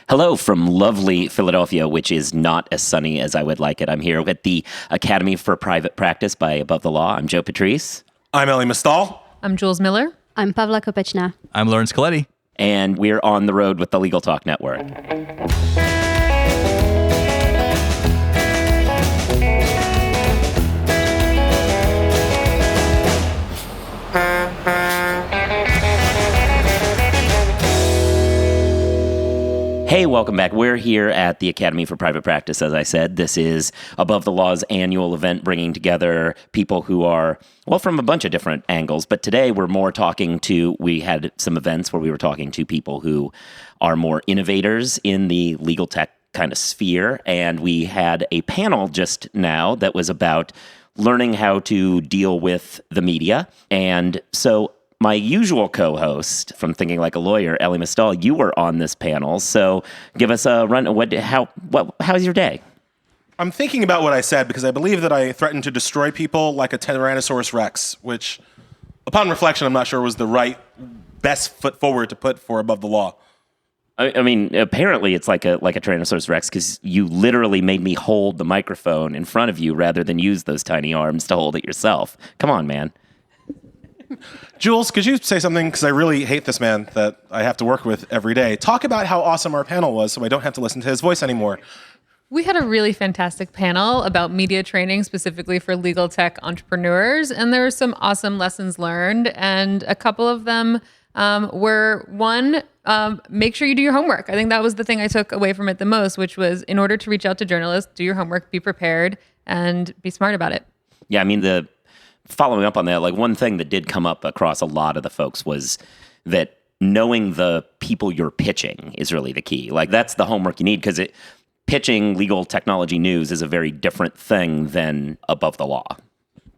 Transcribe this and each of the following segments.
Hello from lovely Philadelphia, which is not as sunny as I would like it. I'm here at the Academy for Private Practice by Above the Law. I'm Joe Patrice. I'm Elie Mystal. I'm Jules Miller. I'm Pavla Kopecna. I'm Laurence Colletti. And we're on the road with the Legal Talk Network. Hey, welcome back. We're here at the Academy for Private Practice, as I said. This is Above the Law's annual event bringing together people who are, well, from a bunch of different angles. But today we're more we had some events where we were talking to people who are more innovators in the legal tech kind of sphere. And we had a panel just now that was about learning how to deal with the media. And so my usual co-host from Thinking Like a Lawyer, Elie Mystal, you were on this panel. So give us a run. How's your day? I'm thinking about what I said because I believe that I threatened to destroy people like a Tyrannosaurus Rex, which, upon reflection, I'm not sure was the best foot forward to put for Above the Law. I mean, apparently it's like a Tyrannosaurus Rex because you literally made me hold the microphone in front of you rather than use those tiny arms to hold it yourself. Come on, man. Jules, could you say something? Because I really hate this man that I have to work with every day. Talk about how awesome our panel was so I don't have to listen to his voice anymore. We had a really fantastic panel about media training specifically for legal tech entrepreneurs, and there were some awesome lessons learned, and a couple of them were, one, make sure you do your homework. I think that was the thing I took away from it the most, which was in order to reach out to journalists, do your homework, be prepared, and be smart about it. Yeah, I mean, following up on that, like one thing that did come up across a lot of the folks was that knowing the people you're pitching is really the key. Like that's the homework you need because pitching legal technology news is a very different thing than Above the Law.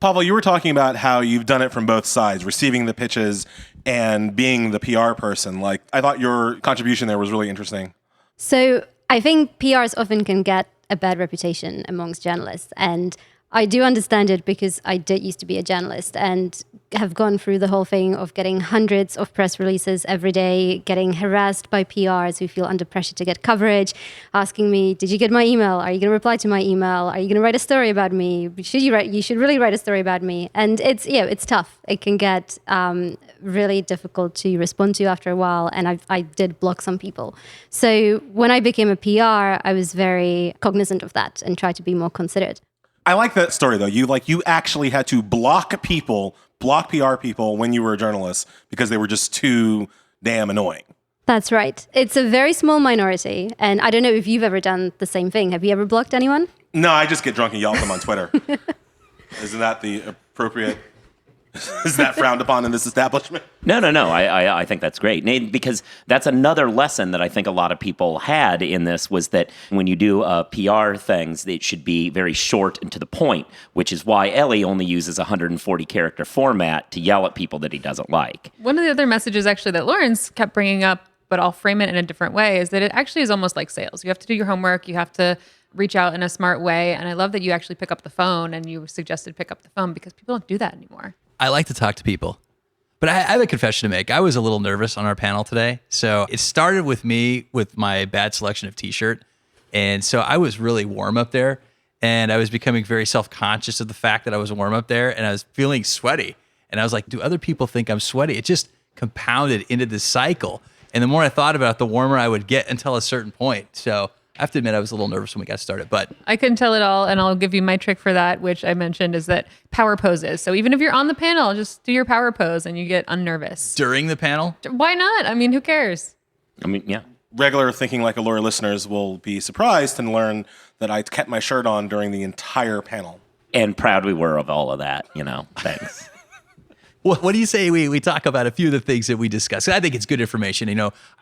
Pavla, you were talking about how you've done it from both sides, receiving the pitches and being the PR person. Like I thought your contribution there was really interesting. So I think PRs often can get a bad reputation amongst journalists, and I do understand it because I did used to be a journalist and have gone through the whole thing of getting hundreds of press releases every day, getting harassed by PRs who feel under pressure to get coverage, asking me, did you get my email? Are you going to reply to my email? Are you going to write a story about me? You should really write a story about me. And it's tough. It can get really difficult to respond to after a while. And I did block some people. So when I became a PR, I was very cognizant of that and tried to be more considerate. I like that story, though. You actually had to block PR people when you were a journalist because they were just too damn annoying. That's right. It's a very small minority. And I don't know if you've ever done the same thing. Have you ever blocked anyone? No, I just get drunk and yell at them on Twitter. Isn't that the appropriate... Is that frowned upon in this establishment? No. I think that's great. Because that's another lesson that I think a lot of people had in this was that when you do PR things, it should be very short and to the point, which is why Elie only uses a 140-character format to yell at people that he doesn't like. One of the other messages actually that Laurence kept bringing up, but I'll frame it in a different way, is that it actually is almost like sales. You have to do your homework. You have to reach out in a smart way. And I love that you actually pick up the phone and you suggested pick up the phone because people don't do that anymore. I like to talk to people, but I have a confession to make. I was a little nervous on our panel today. So it started with me with my bad selection of t-shirt. And so I was really warm up there and I was becoming very self-conscious of the fact that I was warm up there and I was feeling sweaty. And I was like, do other people think I'm sweaty? It just compounded into this cycle. And the more I thought about it, the warmer I would get until a certain point. So I have to admit, I was a little nervous when we got started, but I couldn't tell it all. And I'll give you my trick for that, which I mentioned is that power poses. So even if you're on the panel, just do your power pose and you get unnervous. During the panel? Why not? I mean, who cares? I mean, yeah. Regular Thinking Like a Lawyer listeners will be surprised and learn that I kept my shirt on during the entire panel. And proud we were of all of that, Thanks. What do you say we talk about a few of the things that we discuss? I think it's good information.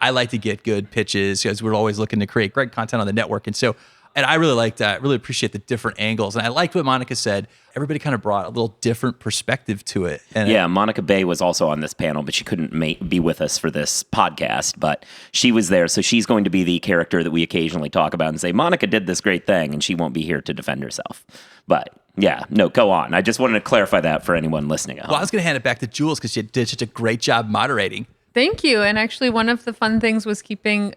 I like to get good pitches because we're always looking to create great content on the network. And I really like that. I really appreciate the different angles. And I liked what Monica said. Everybody kind of brought a little different perspective to it. And Monica Bay was also on this panel, but she couldn't be with us for this podcast. But she was there, so she's going to be the character that we occasionally talk about and say, Monica did this great thing, and she won't be here to defend herself. But yeah, no, go on. I just wanted to clarify that for anyone listening at home. Well, I was going to hand it back to Jules because she did such a great job moderating. Thank you. And actually, one of the fun things was keeping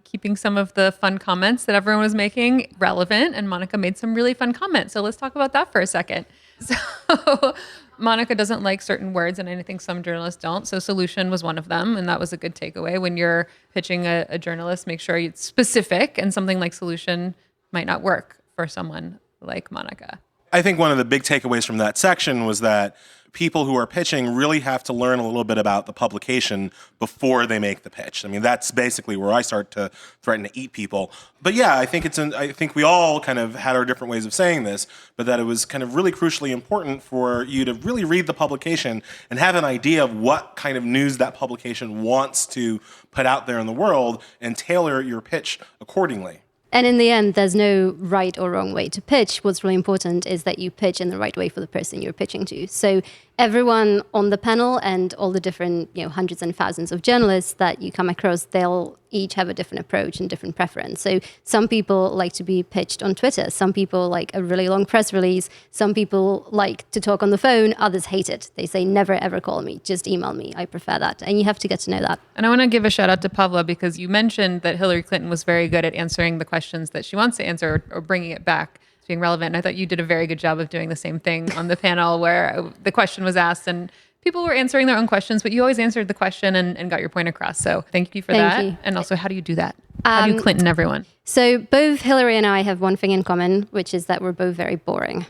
keeping some of the fun comments that everyone was making relevant. And Monica made some really fun comments. So let's talk about that for a second. So Monica doesn't like certain words, and I think some journalists don't. So solution was one of them, and that was a good takeaway. When you're pitching a journalist, make sure it's specific, and something like solution might not work for someone like Monica. I think one of the big takeaways from that section was that people who are pitching really have to learn a little bit about the publication before they make the pitch. I mean, that's basically where I start to threaten to eat people. But yeah, I think we all kind of had our different ways of saying this, but that it was kind of really crucially important for you to really read the publication and have an idea of what kind of news that publication wants to put out there in the world and tailor your pitch accordingly. And in the end, there's no right or wrong way to pitch. What's really important is that you pitch in the right way for the person you're pitching to. So everyone on the panel and all the different, hundreds and thousands of journalists that you come across, they'll each have a different approach and different preference. So some people like to be pitched on Twitter. Some people like a really long press release. Some people like to talk on the phone. Others hate it. They say, never, ever call me. Just email me. I prefer that. And you have to get to know that. And I want to give a shout out to Pavla, because you mentioned that Hillary Clinton was very good at answering the questions that she wants to answer or bringing it back to being relevant. And I thought you did a very good job of doing the same thing on the panel, where the question was asked and people were answering their own questions, but you always answered the question and got your point across. So thank you for that. Thank you. And also, how do you do that? How do you Clinton everyone? So both Hillary and I have one thing in common, which is that we're both very boring.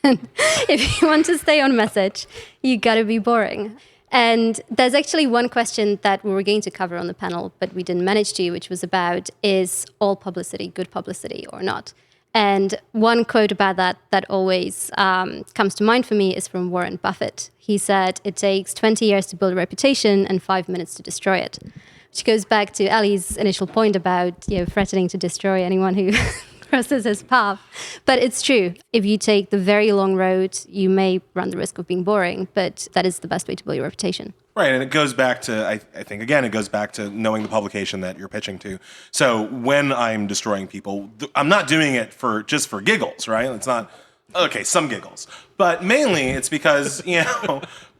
And if you want to stay on message, you got to be boring. And there's actually one question that we were going to cover on the panel, but we didn't manage to, which was about, is all publicity good publicity or not? And one quote about that always comes to mind for me is from Warren Buffett. He said, it takes 20 years to build a reputation and 5 minutes to destroy it, which goes back to Elie's initial point about threatening to destroy anyone who crosses his path. But it's true. If you take the very long road, you may run the risk of being boring, but that is the best way to build your reputation. Right, and it goes back to, I think, again, it goes back to knowing the publication that you're pitching to. So when I'm destroying people, I'm not doing it just for giggles, right? It's not, okay, some giggles. But mainly it's because,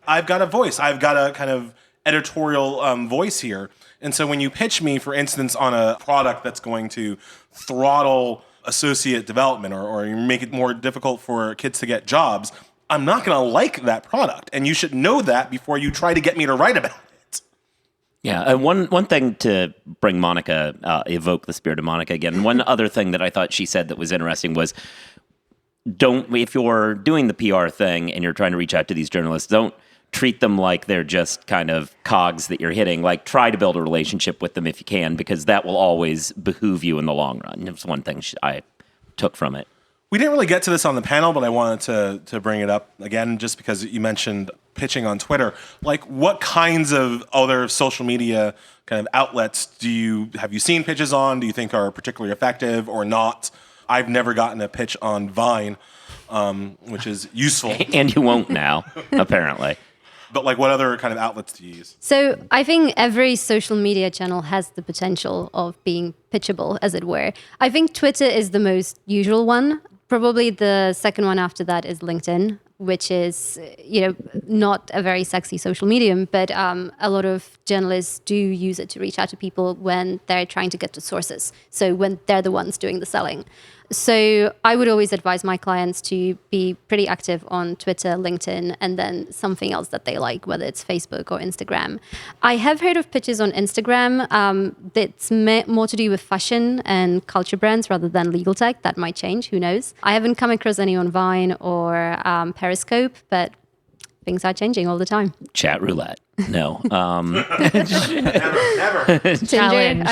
I've got a voice. I've got a kind of editorial voice here. And so when you pitch me, for instance, on a product that's going to throttle associate development or you make it more difficult for kids to get jobs, I'm not going to like that product, and you should know that before you try to get me to write about it. Yeah, and one thing to bring Monica, evoke the spirit of Monica again. One other thing that I thought she said that was interesting was, if you're doing the PR thing and you're trying to reach out to these journalists, don't treat them like they're just kind of cogs that you're hitting. Like, try to build a relationship with them if you can, because that will always behoove you in the long run. It was one thing I took from it. We didn't really get to this on the panel, but I wanted to bring it up again just because you mentioned pitching on Twitter. Like, what kinds of other social media kind of outlets have you seen pitches on? Do you think are particularly effective or not? I've never gotten a pitch on Vine, which is useful. And you won't now, apparently. But like, what other kind of outlets do you use? So I think every social media channel has the potential of being pitchable, as it were. I think Twitter is the most usual one. Probably the second one after that is LinkedIn, which is, not a very sexy social medium, but a lot of journalists do use it to reach out to people when they're trying to get to sources. So when they're the ones doing the selling. So I would always advise my clients to be pretty active on Twitter, LinkedIn, and then something else that they like, whether it's Facebook or Instagram. I have heard of pitches on Instagram that's more to do with fashion and culture brands rather than legal tech. That might change, who knows? I haven't come across any on Vine or Periscope, but things are changing all the time. Chat roulette. No. Never. Challenge.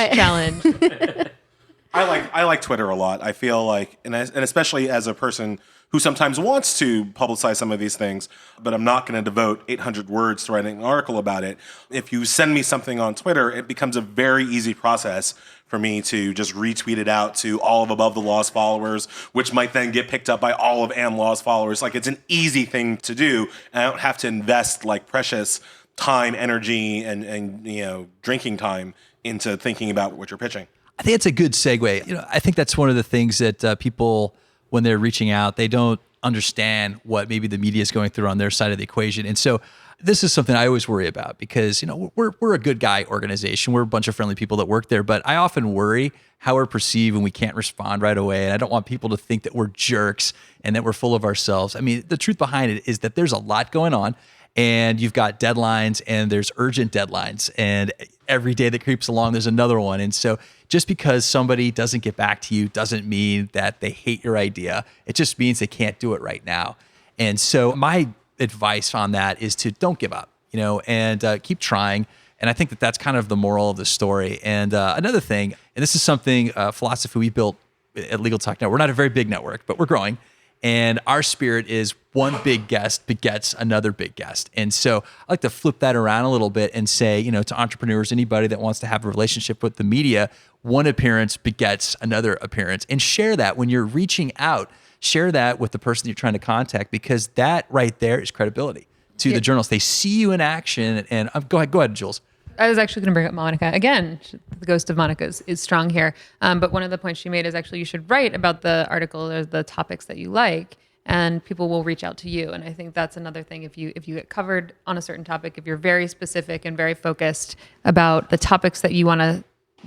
I like Twitter a lot. I feel like, and especially as a person who sometimes wants to publicize some of these things, but I'm not going to devote 800 words to writing an article about it. If you send me something on Twitter, it becomes a very easy process for me to just retweet it out to all of Above the Law's followers, which might then get picked up by all of Am Law's followers. Like, it's an easy thing to do, and I don't have to invest like precious time, energy, and drinking time into thinking about what you're pitching. I think it's a good segue. I think that's one of the things that people, when they're reaching out, they don't understand what maybe the media is going through on their side of the equation. And so this is something I always worry about because, we're a good guy organization. We're a bunch of friendly people that work there, but I often worry how we're perceived when we can't respond right away. And I don't want people to think that we're jerks and that we're full of ourselves. I mean, the truth behind it is that there's a lot going on, and you've got deadlines, and there's urgent deadlines, and every day that creeps along, there's another one. And so just because somebody doesn't get back to you doesn't mean that they hate your idea. It just means they can't do it right now. And so my advice on that is to don't give up, and keep trying. And I think that that's kind of the moral of the story. And another thing, and this is something, philosophy we built at Legal Talk Now. We're not a very big network, but we're growing. And our spirit is one big guest begets another big guest. And so I like to flip that around a little bit and say, to entrepreneurs, anybody that wants to have a relationship with the media, one appearance begets another appearance. And share that when you're reaching out. Share that with the person you're trying to contact, because that right there is credibility to the journalists. They see you in action. And go ahead, Jules. I was actually going to bring up Monica again. The ghost of Monica is strong here. But one of the points she made is actually you should write about the article or the topics that you like, and people will reach out to you. And I think that's another thing. If you get covered on a certain topic, if you're very specific and very focused about the topics that you want to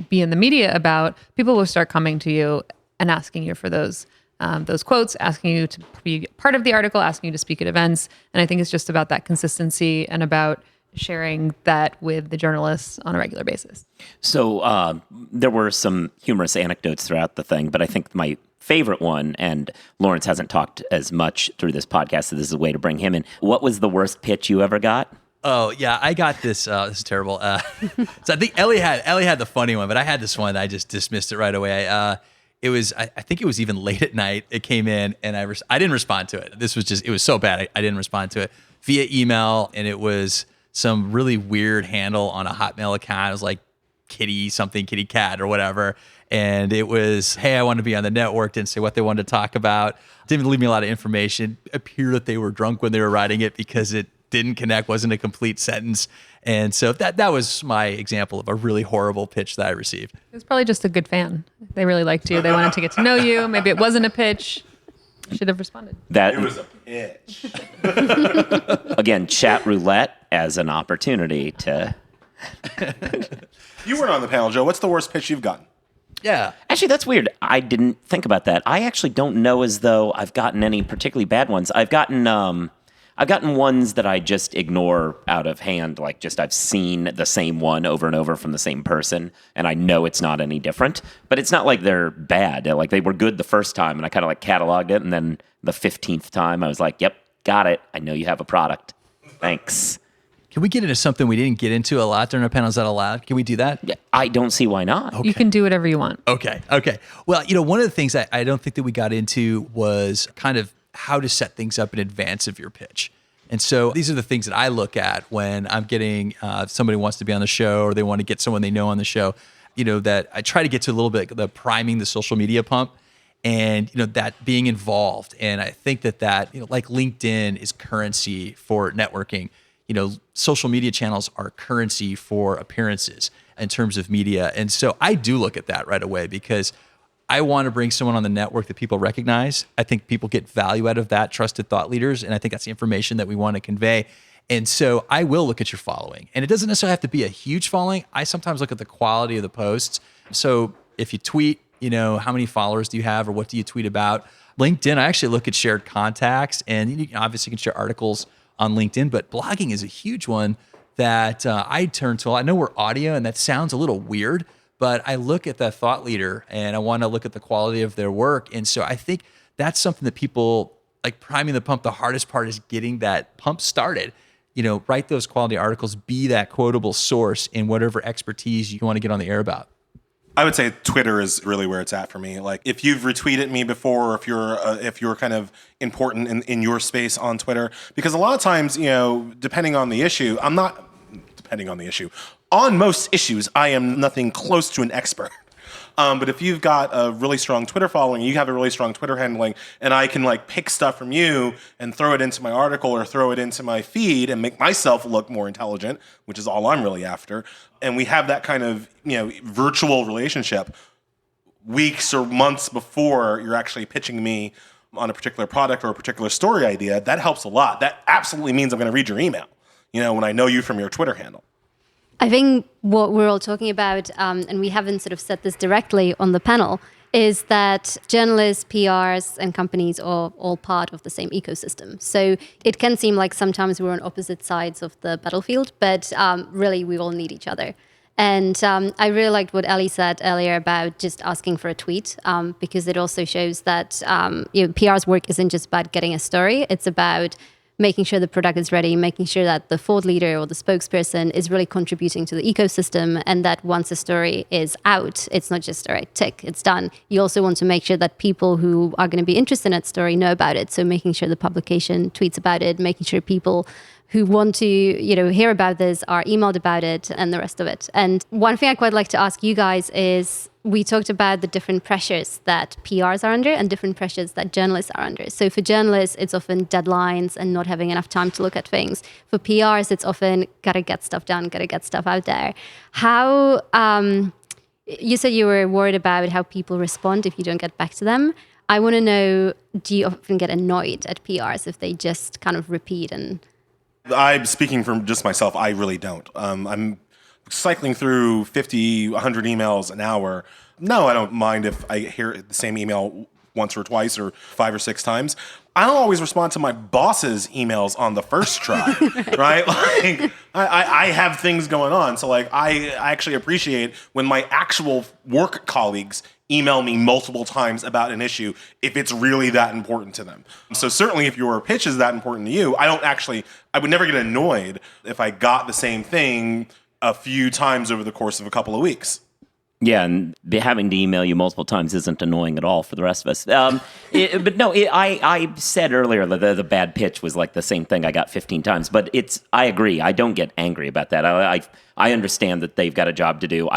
be in the media about, people will start coming to you and asking you for those quotes, asking you to be part of the article, asking you to speak at events. And I think it's just about that consistency and about sharing that with the journalists on a regular basis. So there were some humorous anecdotes throughout the thing, but I think my favorite one, and Laurence hasn't talked as much through this podcast, so this is a way to bring him in. What was the worst pitch you ever got? Oh, yeah, I got this. This is terrible. So I think Elie had the funny one, but I had this one. I just dismissed it right away. I think it was even late at night. It came in, and I didn't respond to it. It was so bad. I didn't respond to it via email, and it was some really weird handle on a Hotmail account. It was like kitty cat or whatever. And it was, hey, I want to be on the network. Didn't say what they wanted to talk about. Didn't leave me a lot of information. Appeared that they were drunk when they were writing it because it didn't connect, wasn't a complete sentence. And so that was my example of a really horrible pitch that I received. It was probably just a good fan. They really liked you. They wanted to get to know you. Maybe it wasn't a pitch. Should have responded. It was a pitch. Again, chat roulette as an opportunity to... You weren't on the panel, Joe. What's the worst pitch you've gotten? Yeah. Actually, that's weird. I didn't think about that. I actually don't know as though I've gotten any particularly bad ones. I've gotten ones that I just ignore out of hand. Like just I've seen the same one over and over from the same person, and I know it's not any different. But it's not like they're bad. Like they were good the first time, and I kind of like cataloged it, and then the 15th time I was like, "Yep, got it. I know you have a product. Thanks." Can we get into something we didn't get into a lot during our panel? Is that allowed? Can we do that? Yeah, I don't see why not. You can do whatever you want. Okay. Well, one of the things I don't think that we got into was kind of how to set things up in advance of your pitch. And so these are the things that I look at when I'm getting somebody wants to be on the show or they want to get someone they know on the show, that I try to get to a little bit the priming the social media pump and, that being involved. And I think that like LinkedIn is currency for networking. Social media channels are currency for appearances in terms of media. And so I do look at that right away because I want to bring someone on the network that people recognize. I think people get value out of that, trusted thought leaders. And I think that's the information that we want to convey. And so I will look at your following. And it doesn't necessarily have to be a huge following. I sometimes look at the quality of the posts. So if you tweet, how many followers do you have or what do you tweet about? LinkedIn, I actually look at shared contacts, and you obviously can share articles on LinkedIn, but blogging is a huge one that I turn to. I know we're audio and that sounds a little weird, but I look at that thought leader and I want to look at the quality of their work. And so I think that's something that people like priming the pump. The hardest part is getting that pump started. Write those quality articles, be that quotable source in whatever expertise you want to get on the air about. I would say Twitter is really where it's at for me. Like if you've retweeted me before, or if you're kind of important in your space on Twitter, because a lot of times, depending on the issue, on most issues, I am nothing close to an expert. But if you've got a really strong Twitter following, you have a really strong Twitter handling, and I can like pick stuff from you and throw it into my article or throw it into my feed and make myself look more intelligent, which is all I'm really after. And we have that kind of, virtual relationship weeks or months before you're actually pitching me on a particular product or a particular story idea, that helps a lot. That absolutely means I'm going to read your email, when I know you from your Twitter handle. I think what we're all talking about, and we haven't sort of said this directly on the panel, is that journalists, PRs, and companies are all part of the same ecosystem. So it can seem like sometimes we're on opposite sides of the battlefield, but really we all need each other. And I really liked what Elie said earlier about just asking for a tweet, because it also shows that PR's work isn't just about getting a story. It's about making sure the product is ready, making sure that the thought leader or the spokesperson is really contributing to the ecosystem, and that once a story is out, it's not just, all right, tick, it's done. You also want to make sure that people who are going to be interested in that story know about it. So making sure the publication tweets about it, making sure people who want to, hear about this are emailed about it, and the rest of it. And one thing I'd quite like to ask you guys is, we talked about the different pressures that PRs are under and different pressures that journalists are under. So for journalists, it's often deadlines and not having enough time to look at things. For PRs, it's often gotta get stuff done, gotta get stuff out there. How, you said you were worried about how people respond if you don't get back to them. I wanna know, do you often get annoyed at PRs if they just kind of repeat? And I'm speaking from just myself. I really don't. I'm cycling through 50, 100 emails an hour. No, I don't mind if I hear the same email once or twice or 5 or 6 times. I don't always respond to my boss's emails on the first try, right? Like, I have things going on. So like, I actually appreciate when my actual work colleagues email me multiple times about an issue if it's really that important to them. So certainly if your pitch is that important to you, I would never get annoyed if I got the same thing a few times over the course of a couple of weeks. Yeah, and having to email you multiple times isn't annoying at all for the rest of us. I said earlier that the bad pitch was like the same thing I got 15 times, but I agree. I don't get angry about that. I understand that they've got a job to do.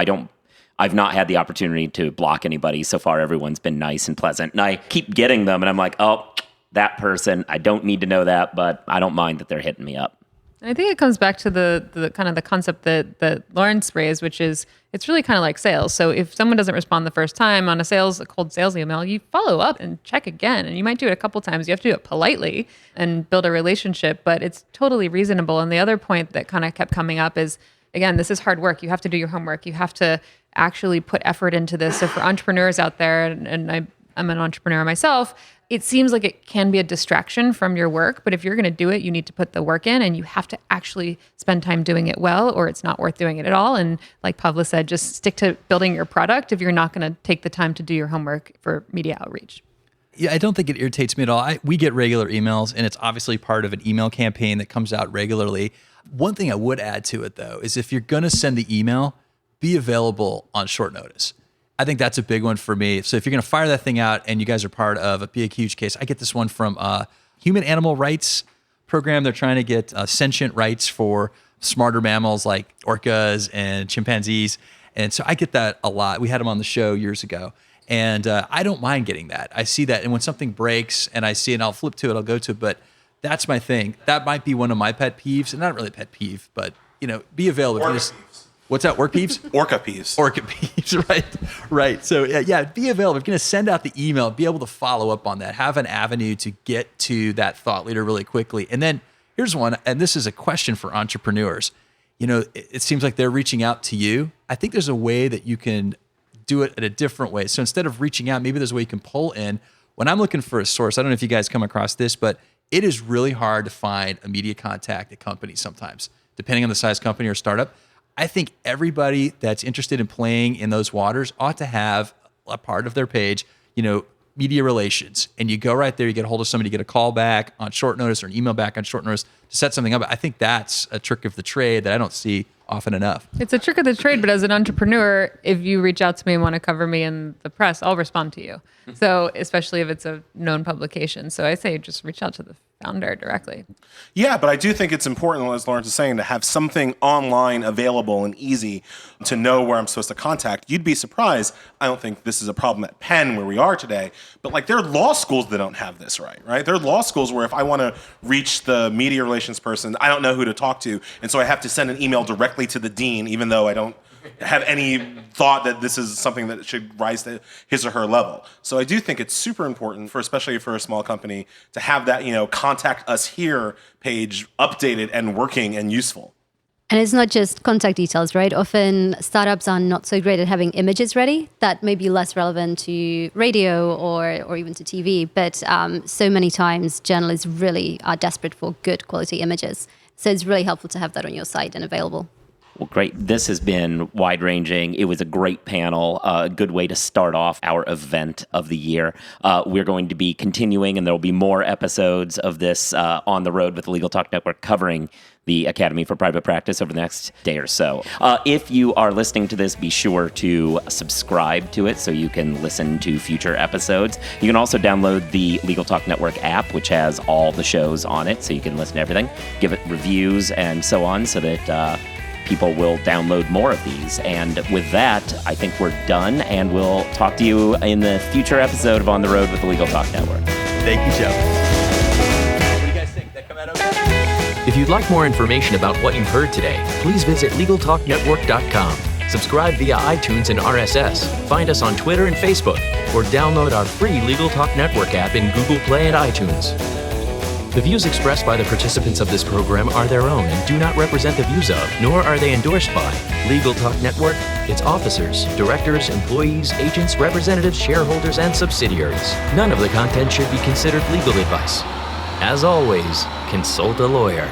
I've not had the opportunity to block anybody. So far, everyone's been nice and pleasant. And I keep getting them, and I'm like, oh, that person, I don't need to know that, but I don't mind that they're hitting me up. I think it comes back to the kind of the concept that Laurence raised, which is it's really kind of like sales. So if someone doesn't respond the first time on a cold sales email, you follow up and check again. And you might do it a couple times. You have to do it politely and build a relationship, but it's totally reasonable. And the other point that kind of kept coming up is, again, this is hard work. You have to do your homework. You have to actually put effort into this. So for entrepreneurs out there, and I'm an entrepreneur myself, it seems like it can be a distraction from your work, but if you're going to do it, you need to put the work in, and you have to actually spend time doing it well, or it's not worth doing it at all. And like Pavla said, just stick to building your product if you're not going to take the time to do your homework for media outreach. Yeah, I don't think it irritates me at all. We get regular emails, and it's obviously part of an email campaign that comes out regularly. One thing I would add to it, though, is if you're going to send the email, be available on short notice. I think that's a big one for me. So if you're going to fire that thing out and you guys are part of a big, huge case, I get this one from Human Animal Rights Program. They're trying to get sentient rights for smarter mammals like orcas and chimpanzees. And so I get that a lot. We had them on the show years ago. And I don't mind getting that. I see that. And when something breaks and I see it, and I'll flip to it, I'll go to it. But that's my thing. That might be one of my pet peeves. And not really a pet peeve, but, be available. What's that? Work peeves? Orca peeves. Orca peeves, right. So yeah, be available. If you're going to send out the email, be able to follow up on that. Have an avenue to get to that thought leader really quickly. And then here's one, and this is a question for entrepreneurs. It seems like they're reaching out to you. I think there's a way that you can do it in a different way. So instead of reaching out, maybe there's a way you can pull in. When I'm looking for a source, I don't know if you guys come across this, but it is really hard to find a media contact at companies sometimes, depending on the size company or startup. I think everybody that's interested in playing in those waters ought to have a part of their page, media relations. And you go right there, you get a hold of somebody, you get a call back on short notice or an email back on short notice to set something up. I think that's a trick of the trade that I don't see often enough. It's a trick of the trade, but as an entrepreneur, if you reach out to me and want to cover me in the press, I'll respond to you. So especially if it's a known publication. So I say just reach out to the founder directly. Yeah, but I do think it's important, as Laurence is saying, to have something online available and easy to know where I'm supposed to contact. You'd be surprised. I don't think this is a problem at Penn where we are today, but like there are law schools that don't have this right? There are law schools where if I want to reach the media relations person, I don't know who to talk to, and so I have to send an email directly to the dean, even though I don't have any thought that this is something that should rise to his or her level. So I do think it's super important especially for a small company to have that, contact us here page updated and working and useful. And it's not just contact details, right? Often startups are not so great at having images ready. That may be less relevant to radio or even to TV. But so many times journalists really are desperate for good quality images. So it's really helpful to have that on your site and available. Well, great. This has been wide-ranging. It was a great panel, a good way to start off our event of the year. We're going to be continuing, and there will be more episodes of this on the road with the Legal Talk Network covering the Academy for Private Practice over the next day or so. If you are listening to this, be sure to subscribe to it so you can listen to future episodes. You can also download the Legal Talk Network app, which has all the shows on it, so you can listen to everything, give it reviews and so on, so that people will download more of these. And with that, I think we're done, and we'll talk to you in the future episode of On the Road with the Legal Talk Network. Thank you, Joe. What do you guys think? That come out okay? If you'd like more information about what you've heard today, please visit LegalTalkNetwork.com. Subscribe via iTunes and RSS. Find us on Twitter and Facebook, or download our free Legal Talk Network app in Google Play and iTunes. The views expressed by the participants of this program are their own and do not represent the views of, nor are they endorsed by, Legal Talk Network, its officers, directors, employees, agents, representatives, shareholders, and subsidiaries. None of the content should be considered legal advice. As always, consult a lawyer.